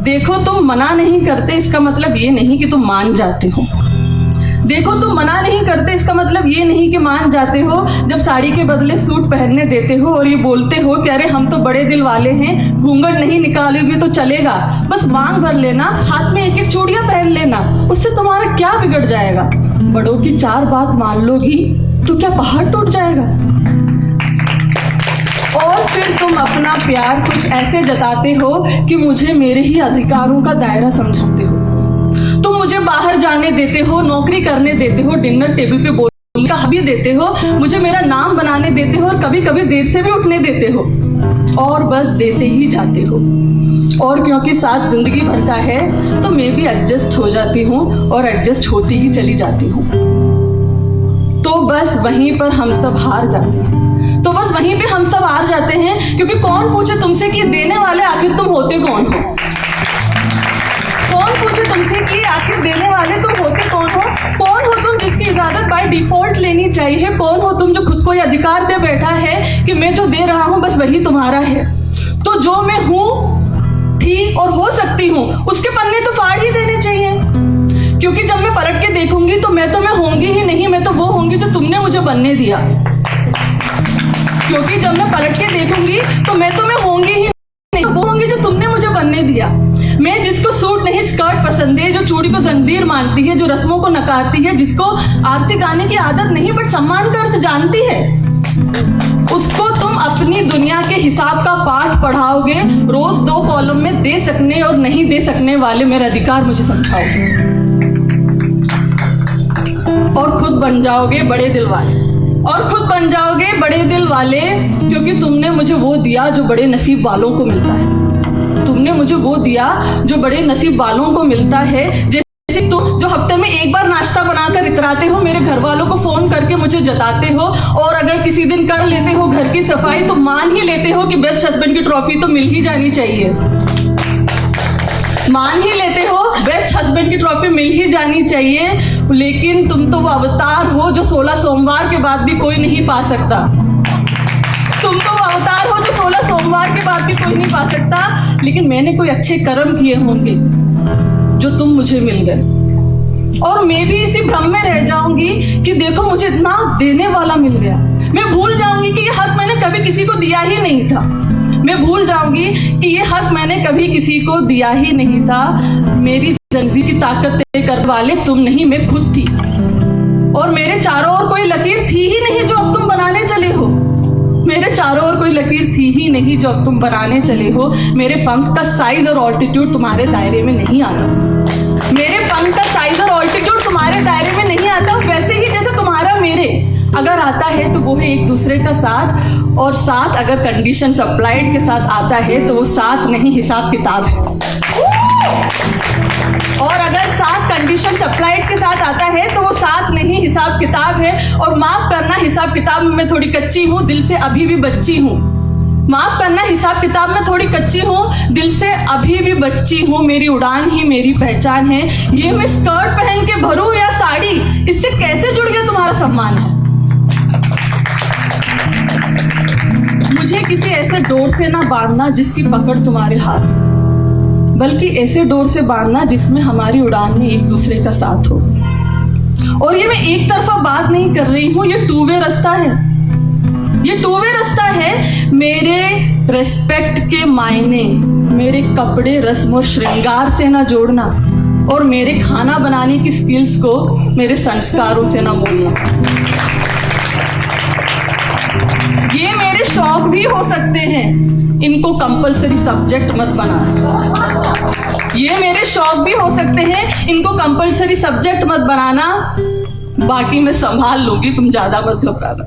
देखो तुम मना नहीं करते इसका मतलब ये नहीं कि तुम मान जाते हो। देखो तुम मना नहीं करते इसका मतलब ये नहीं कि मान जाते हो। जब साड़ी के बदले सूट पहनने देते हो और ये बोलते हो कि अरे हम तो बड़े दिल वाले हैं, घूंघट नहीं निकालोगी तो चलेगा, बस मांग भर लेना, हाथ में एक एक चूड़ियां पहन लेना, उससे तुम्हारा क्या बिगड़ जाएगा। बड़ों की 4 बात मान लोगी तो क्या पहाड़ टूट जाएगा। और फिर तुम अपना प्यार कुछ ऐसे जताते हो कि मुझे मेरे ही अधिकारों का दायरा समझाते हो। तुम मुझे बाहर जाने देते हो, नौकरी करने देते हो, डिनर टेबल पे बोलने का हक देते हो, मुझे मेरा नाम बनाने देते हो और कभी कभी देर से भी उठने देते हो, और बस देते ही जाते हो। और क्योंकि साथ जिंदगी भर का है तो मैं भी एडजस्ट हो जाती हूँ और एडजस्ट होती ही चली जाती हूँ। तो बस वहीं पर हम सब हार जाते हैं। क्योंकि कौन पूछे तुमसे कि देने वाले आखिर तुम होते कौन हो। कौन पूछे तुमसे कि आखिर देने वाले तुम होते कौन हो। कौन हो तुम जिसकी इजाजत बाय डिफॉल्ट लेनी चाहिए। कौन हो तुम जो खुद को ये अधिकार दे बैठा है कि मैं जो दे रहा हूं बस वही तुम्हारा है। तो जो मैं हूं, थी और हो सकती हूं, उसके पन्ने तो फाड़ ही देने चाहिए। क्योंकि जब मैं पलट के देखूंगी तो मैं होंगी ही नहीं, मैं तो वो होंगी जो तुमने मुझे बनने दिया। क्योंकि जब मैं पलट के देखूंगी तो मैं होंगी ही नहीं, वो होंगी जो तुमने मुझे बनने दिया। मैं जिसको सूट नहीं स्कर्ट पसंद है, जो चूड़ी को जंजीर मानती है, जो रस्मों को नकारती है, जिसको आरती गाने की आदत नहीं बट सम्मान का अर्थ जानती है, उसको तुम अपनी दुनिया के हिसाब का पाठ पढ़ाओगे। रोज 2 कॉलम में दे सकने और नहीं दे सकने वाले मेरा अधिकार मुझे समझाओगे और खुद बन जाओगे बड़े दिल वाले। क्योंकि तुमने मुझे वो दिया जो बड़े नसीब वालों को मिलता है। तुमने मुझे वो दिया जो बड़े नसीब वालों को मिलता है। जैसे तुम जो हफ्ते में एक बार नाश्ता बनाकर इतराते हो, मेरे घर वालों को फोन करके मुझे जताते हो, और अगर किसी दिन कर लेते हो घर की सफाई तो मान ही लेते हो कि बेस्ट हस्बैंड की ट्रॉफी तो मिल ही जानी चाहिए। मान ही लेते हो बेस्ट हस्बैंड की ट्रॉफी मिल ही जानी चाहिए। लेकिन तुम तो वो अवतार हो जो 16 सोमवार के बाद भी कोई नहीं पा सकता। लेकिन मैंने कोई अच्छे कर्म किए होंगे जो तुम मुझे मिल गए, और मैं भी इसी भ्रम में रह जाऊंगी कि देखो मुझे इतना देने वाला मिल गया। मैं भूल जाऊंगी कि ये हक मैंने कभी किसी को दिया ही नहीं था। मेरी जिंदगी की ताकत तय करने वाले तुम नहीं, मैं खुद थी। और मेरे चारों ओर कोई लकीर थी ही नहीं जो अब तुम बनाने चले हो। मेरे पंख का साइज और ऑल्टीट्यूड तुम्हारे दायरे में नहीं आता। वैसे ही जैसे तुम्हारा मेरे अगर आता है तो वो है एक दूसरे का साथ, और साथ अगर कंडीशन अप्लाइड के साथ आता है तो वो साथ नहीं हिसाब किताब है। और अगर साथ कंडीशन अप्लाइड के साथ आता है तो वो साथ नहीं हिसाब किताब है। और माफ करना, हिसाब किताब में मैं थोड़ी कच्ची हूँ, दिल से अभी भी बच्ची हूँ। मेरी उड़ान ही मेरी पहचान है। ये मैं स्कर्ट पहन के भरूं या साड़ी, इससे कैसे जुड़ गया तुम्हारा सम्मान है। मुझे किसी ऐसे डोर से ना बांधना जिसकी पकड़ तुम्हारे हाथ, बल्कि ऐसे डोर से बांधना जिसमें हमारी उड़ान में एक दूसरे का साथ हो। और ये मैं एक तरफा बात नहीं कर रही हूँ, ये 2 वे रास्ता है। मेरे रेस्पेक्ट के मायने मेरे कपड़े, रस्म और श्रृंगार से ना जोड़ना, और मेरे खाना बनाने की स्किल्स को मेरे संस्कारों से ना मोड़ना। ये मेरे शौक भी हो सकते हैं, इनको कंपलसरी सब्जेक्ट मत बनाना। बाकी मैं संभाल लूंगी, तुम ज्यादा मत घबराना।